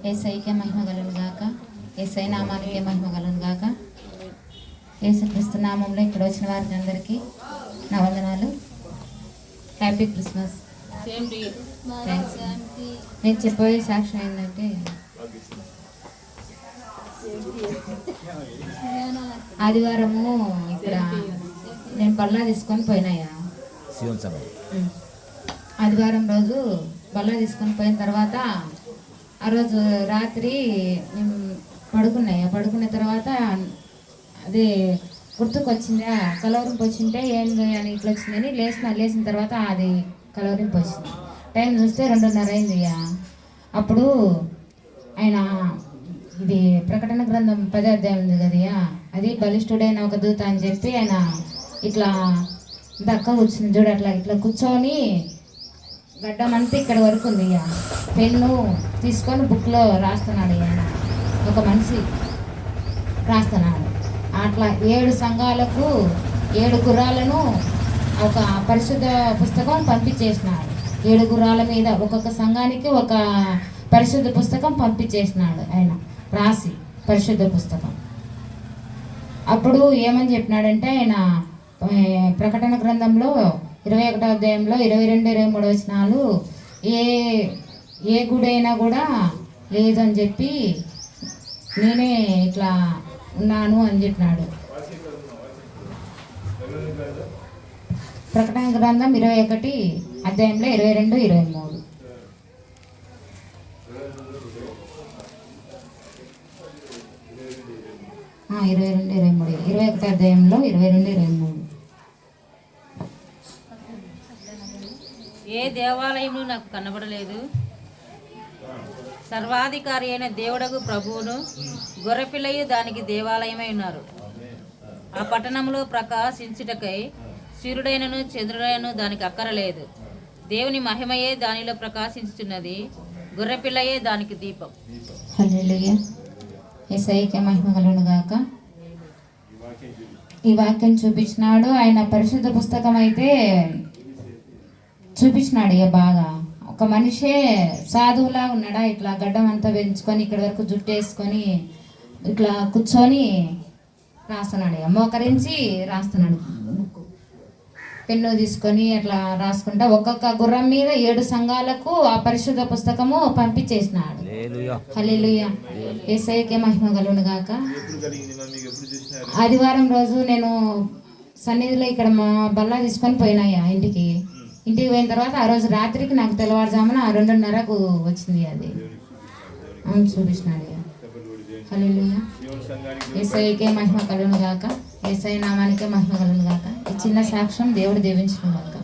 యేసయ్యకే మహిమ కలుగును గాక. యేసయ్య నామానికే మహిమ కలుగును గాక. యేసుక్రీస్తు నామంలో ఇక్కడ వచ్చిన వారికి అందరికీ నా వందనాలు. Happy Christmas. థ్యాంక్స్. నేను చెప్పబోయే సాక్ష్యం ఏంటంటే, ఆదివారము ఇక్కడ నేను బల్లా తీసుకొని పోయినాయా. ఆదివారం రోజు బల్లా తీసుకొని పోయిన తర్వాత ఆ రోజు రాత్రి నేను పడుకున్న తర్వాత అదే గుర్తుకొచ్చిందా, కలవరింపు వచ్చింటే ఏంది అని ఇట్లా వచ్చిందని లేచిన తర్వాత అది కలవరింపు వచ్చింది. టైం చూస్తే 2:30 అయింది. అప్పుడు ఆయన ఇది ప్రకటన గ్రంథం 10వ అధ్యాయం ఉంది కదా, అది బలిష్ఠుడైన ఒక దూత అని చెప్పి ఆయన ఇట్లా దక్క కూర్చుంది చూడు, అట్లా ఇట్లా కూర్చొని గడ్డమంతా ఇక్కడ వరకు ఉంది. పెన్ను తీసుకొని బుక్లో రాస్తున్నాడు. ఆయన ఒక మనిషి రాస్తున్నాడు. అట్లా 7 సంఘాలకు 7 గుర్రాలను ఒక పరిశుద్ధ పుస్తకం పంపించేసినాడు. 7 గుర్రాల మీద ఒక్కొక్క సంఘానికి ఒక పరిశుద్ధ పుస్తకం పంపించేసినాడు ఆయన రాసి, పరిశుద్ధ పుస్తకం. అప్పుడు ఏమని చెప్పినాడంటే, ఆయన ప్రకటన గ్రంథంలో 21వ అధ్యాయంలో 22, 23 వచనాలు ఏ గుడి అయినా కూడా లేదు అని చెప్పి నేనే ఇట్లా ఉన్నాను అని చెప్పినాడు. ప్రకటన గ్రంథం 21 అధ్యాయంలో 22, 23. ఆ 22, 23, 21 అధ్యాయంలో 22, 23. ఏ దేవాలయము నాకు కనబడలేదు. సర్వాధికారి అయిన దేవుడకు ప్రభువును గొర్రెపిల్లయు దానికి దేవాలయమై ఉన్నారు. ఆ పట్టణంలో ప్రకాశించుటకై సూర్యుడైనను చంద్రుడైనను దానికి అక్కరలేదు. దేవుని మహిమయే దానిలో ప్రకాశించుతున్నది, గొర్రెపిల్లయే దానికి దీపం. హల్లెలూయా. యేసయ్యకే మహిమ కలుగును గాక. ఈ వాక్యం చూపించినాడు. ఆయన పరిశుద్ధ పుస్తకం అయితే చూపించినాడు. బాగా ఒక మనిషే సాధువులా ఉన్నాడా, ఇట్లా గడ్డం అంతా పెంచుకొని ఇక్కడ వరకు జుట్టు వేసుకొని ఇట్లా కూర్చొని రాస్తున్నాడు. మోకరించి రాస్తున్నాడు. పెన్ను తీసుకొని అట్లా రాసుకుంటా ఒక్కొక్క గుర్రం మీద 7 సంఘాలకు ఆ పరిశుద్ధ పుస్తకము పంపించేసినాడు. హల్లెలూయా. యేసయ్యకే మహిమ కలుగును గాక. ఆదివారం రోజు నేను సన్నిధిలో ఇక్కడ మా బల్లా తీసుకొని పోయినాయా ఇంటికి పోయిన తర్వాత ఆ రోజు రాత్రికి నాకు తెల్లవారుజామున 2:30కు వచ్చింది. అది చూపించినాడు. హల్లెలూయా. యేసయ్యకే మహిమ కలుగును గాక. యేసయ్య నామానికే మహిమ కలుగును గాక. ఈ చిన్న సాక్ష్యం దేవుడు దీవించును గాక.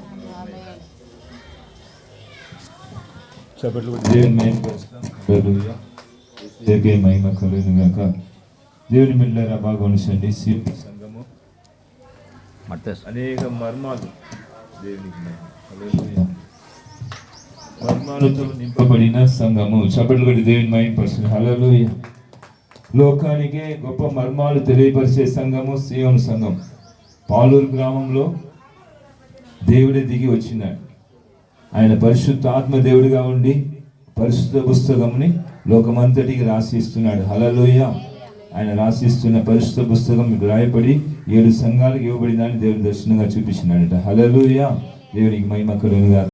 మహిమ కలుగును గాక. దేవుని బిడ్డలారా బాగా ఉంచండి. సంఘము అనేక మర్మాలు, దేవునికి మర్మాలతో నింపబడిన సంఘము. చప్పట్లు కొట్టి దేవుని మహిమపరచండి. హల్లెలూయా. లోకానికే గొప్ప మర్మాలు తెలియపరిచే సంఘము సీయోను సంఘం. పాలూరు గ్రామంలో దేవుడే దిగి వచ్చినాడు. ఆయన పరిశుద్ధ ఆత్మ దేవుడిగా ఉండి పరిశుద్ధ పుస్తకంని లోకమంతటికి రాసిస్తున్నాడు. హల్లెలూయా. ఆయన రాసిస్తున్న పరిశుద్ధ పుస్తకం మీకు రాయబడి 7 సంఘాలకు ఇవ్వబడిందని దేవుని దర్శనంగా చూపించినాడట. హల్లెలూయా. దేవునికి మహిమ కలుగును గాక.